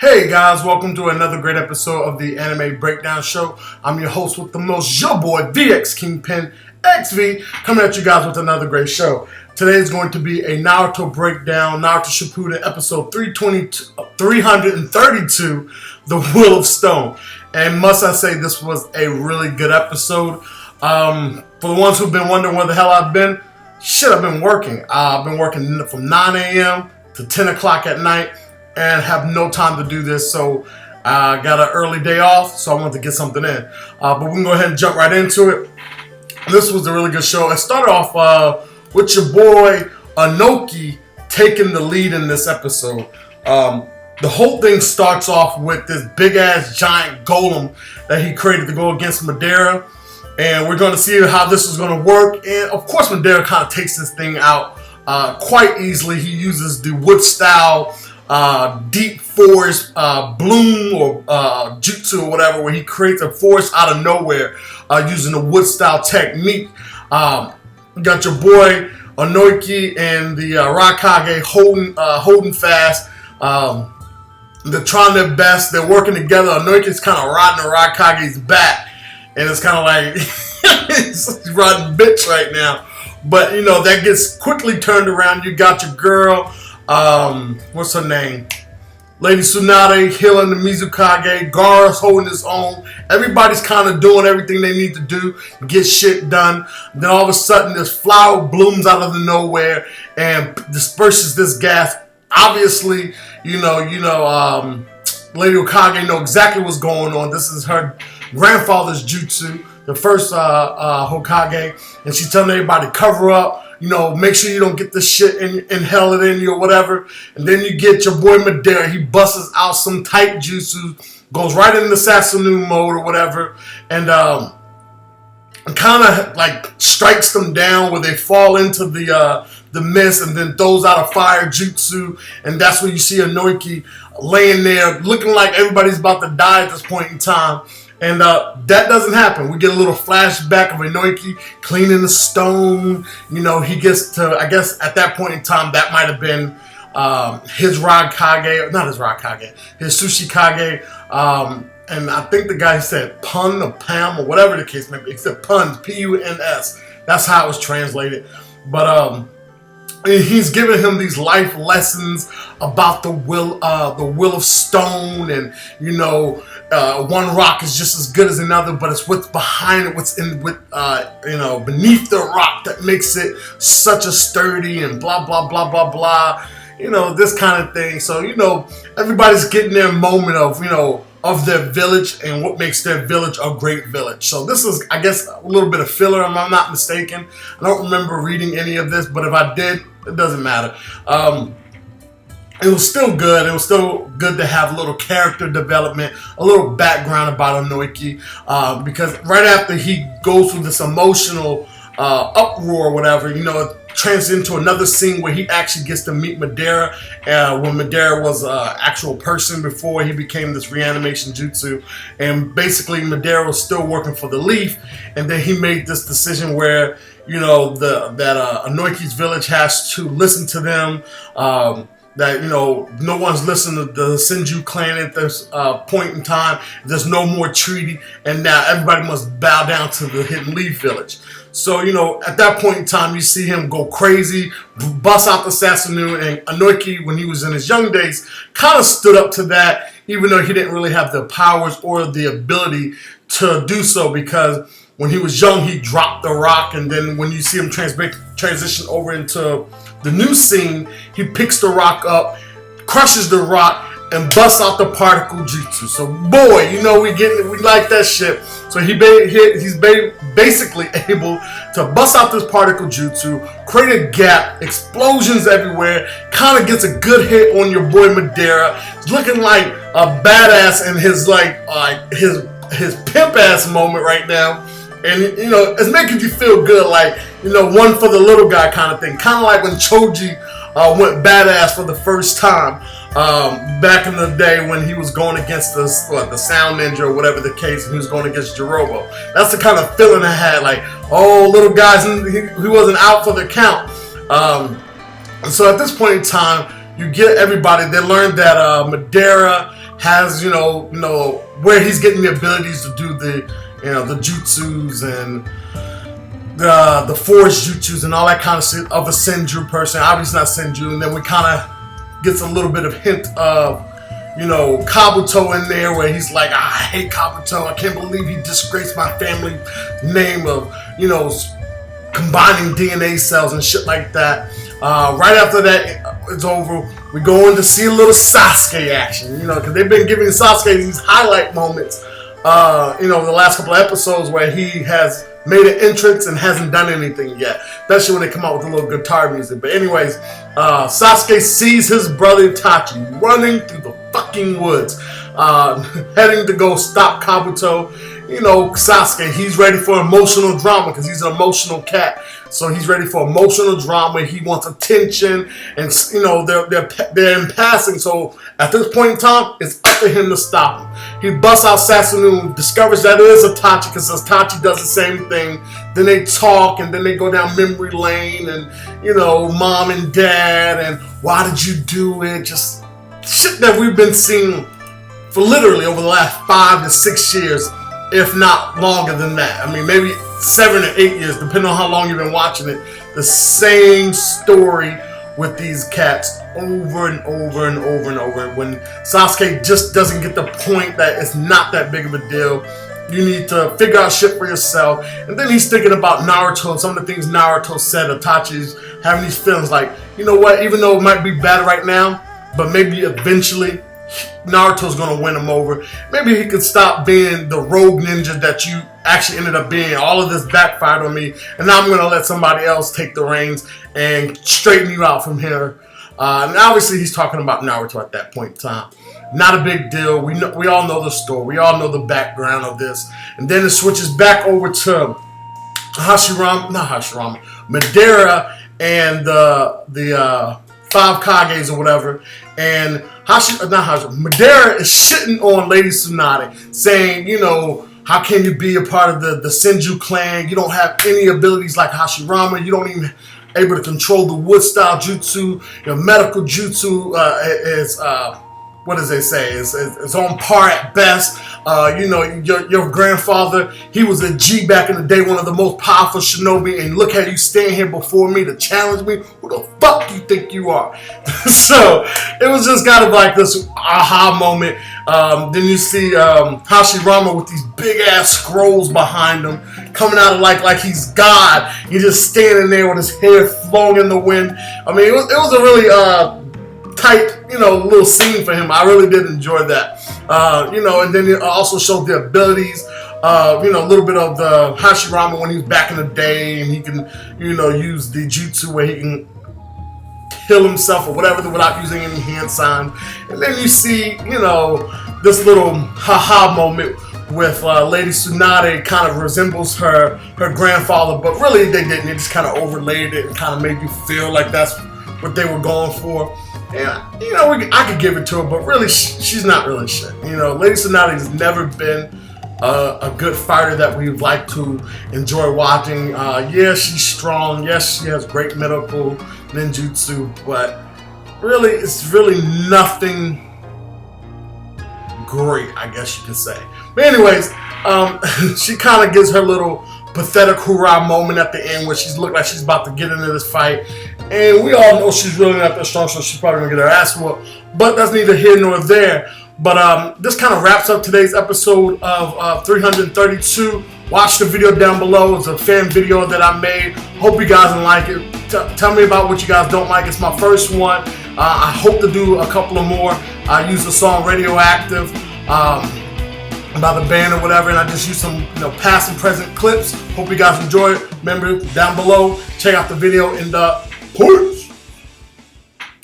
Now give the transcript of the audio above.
Hey guys, welcome to another great episode of the Anime Breakdown Show. I'm your host with the most, your boy, vxKingPinxv, coming at you guys with another great show. Today is going to be a Naruto breakdown, Naruto Shippuden episode 332, The Will of Stone. And must I say, this was a really good episode. For the ones who've been wondering where the hell I've been, I've been working. I've been working from 9 a.m. to 10 o'clock at night. And have no time to do this, so I got an early day off, so I wanted to get something in. But we can go ahead and jump right into it. This was a really good show. It started off with your boy Anoki taking the lead in this episode. The whole thing starts off with this big-ass giant golem that he created to go against Madara. And we're going to see how this is going to work. And, of course, Madara kind of takes this thing out quite easily. He uses the wood-style deep forest bloom or jutsu or whatever, where he creates a forest out of nowhere using the wood style technique. You got your boy Anoki and the Raikage holding fast. They're trying their best. They're working together. Anoki's kind of riding the Raikage's back, and it's kind of like he's riding bitch right now. But you know that gets quickly turned around. You got your girl. What's her name? Lady Tsunade healing the Mizukage. Gaara's holding his own. Everybody's kind of doing everything they need to do to get shit done. Then all of a sudden, this flower blooms out of the nowhere and disperses this gas. Obviously, Lady Hokage know exactly what's going on. This is her grandfather's jutsu, the first Hokage, and she's telling everybody to cover up. Make sure you don't get this shit and inhale it in you or whatever. And then you get your boy Madara. He busts out some tight jutsu, goes right into Sasunu mode or whatever, and kind of like strikes them down where they fall into the mist, and then throws out a fire jutsu. And that's when you see Anoki laying there looking like everybody's about to die at this point in time. And that doesn't happen. We get a little flashback of Anoki cleaning the stone. He gets to, I guess at that point in time, that might have been his Raikage, not his Raikage, his Tsuchikage. And I think the guy said pun or Pam or whatever the case may be. He said puns, P-U-N-S. That's how it was translated. But he's giving him these life lessons about the will of stone, and one rock is just as good as another, but it's what's behind it, beneath the rock that makes it such a sturdy and blah blah blah blah blah. This kind of thing. So everybody's getting their moment of their village and what makes their village a great village. So this is, I guess, a little bit of filler, if I'm not mistaken. I don't remember reading any of this, but if I did, it doesn't matter. It was still good. It was still good to have a little character development, a little background about Anoki, because right after he goes through this emotional uproar or whatever, it transitions into another scene where he actually gets to meet Madara, when Madara was an actual person before he became this reanimation jutsu. And basically Madara was still working for the Leaf, and then he made this decision where Anoki's village has to listen to them, that no one's listening to the Senju clan at this point in time. There's no more treaty, and now everybody must bow down to the Hidden Leaf village. So at that point in time, you see him go crazy, bust out the Sasunu, and Anoki, when he was in his young days, kind of stood up to that, even though he didn't really have the powers or the ability to do so, because when he was young, he dropped the rock, and then when you see him transition over into the new scene, he picks the rock up, crushes the rock, and busts out the particle jutsu. So boy, we like that shit. So he's basically able to bust out this particle jutsu, create a gap, explosions everywhere, kind of gets a good hit on your boy Madara. He's looking like a badass in his his pimp ass moment right now. And it's making you feel good, like one for the little guy kind of thing. Kind of like when Choji went badass for the first time back in the day when he was going against the Sound Ninja or whatever the case, and he was going against Jirobo. That's the kind of feeling I had, like, oh, little guys, he wasn't out for the count. So at this point in time, you get everybody. They learned that Madara has, where he's getting the abilities to do the jutsus and the force jutsus and all that kind of shit of a Senju person. Obviously not Senju, and then we kind of gets a little bit of hint of, Kabuto in there, where he's like, I hate Kabuto. I can't believe he disgraced my family name of, combining DNA cells and shit like that. Right after that it's over, we go in to see a little Sasuke action, because they've been giving Sasuke these highlight moments, the last couple of episodes where he has made an entrance and hasn't done anything yet, especially when they come out with a little guitar music. But anyways, Sasuke sees his brother Itachi running through the fucking woods, heading to go stop Kabuto. Sasuke, he's ready for emotional drama because he's an emotional cat. So he's ready for emotional drama. He wants attention, and they're in passing. So at this point in time, it's up to him to stop him. He busts out Sasunu, discovers that it is Itachi because Itachi does the same thing. Then they talk, and then they go down memory lane, and mom and dad, and why did you do it? Just shit that we've been seeing for literally over the last 5 to 6 years. If not longer than that. I mean, maybe 7 or 8 years, depending on how long you've been watching it. The same story with these cats over and over and over and over. When Sasuke just doesn't get the point that it's not that big of a deal. You need to figure out shit for yourself. And then he's thinking about Naruto and some of the things Naruto said. Itachi's having these feelings like, you know what, even though it might be bad right now, but maybe eventually Naruto's gonna win him over. Maybe he could stop being the rogue ninja that you actually ended up being. All of this backfired on me, and now I'm gonna let somebody else take the reins and straighten you out from here. And obviously he's talking about Naruto at that point in time. Not a big deal. We all know the story. We all know the background of this. And then it switches back over to Madara and the 5 Kages or whatever. And Madara is shitting on Lady Tsunade, saying, how can you be a part of the Senju clan? You don't have any abilities like Hashirama. You don't even able to control the wood style jutsu. Your medical jutsu is what does they say? It's on par at best. Your grandfather, he was a G back in the day, one of the most powerful shinobi, and look how you stand here before me to challenge me. Who the fuck do you think you are? So it was just kind of like this aha moment. Then you see Hashirama with these big ass scrolls behind him, coming out of like he's God. He's just standing there with his hair flowing in the wind. I mean, it was a really tight, little scene for him. I really did enjoy that. And then it also showed the abilities, a little bit of the Hashirama when he was back in the day, and he can, use the jutsu where he can heal himself or whatever without using any hand signs. And then you see, this little haha moment with Lady Tsunade kind of resembles her grandfather, but really they didn't. They just kind of overlaid it and kind of made you feel like that's what they were going for. And, I could give it to her, but really, she's not really shit. Lady Tsunade has never been a good fighter that we'd like to enjoy watching. Yes, she's strong. Yes, she has great medical ninjutsu, but really, it's really nothing great, I guess you could say. But anyways, she kind of gives her little pathetic hoorah moment at the end where she's looked like she's about to get into this fight. And we all know she's really not that strong, so she's probably gonna get her ass whooped. But that's neither here nor there. But this kind of wraps up today's episode of 332. Watch the video down below. It's a fan video that I made. Hope you guys like it. Tell me about what you guys don't like. It's my first one. I hope to do a couple of more. I use the song Radioactive by the band or whatever, and I just use some past and present clips. Hope you guys enjoy it. Remember, down below, check out the video in the port.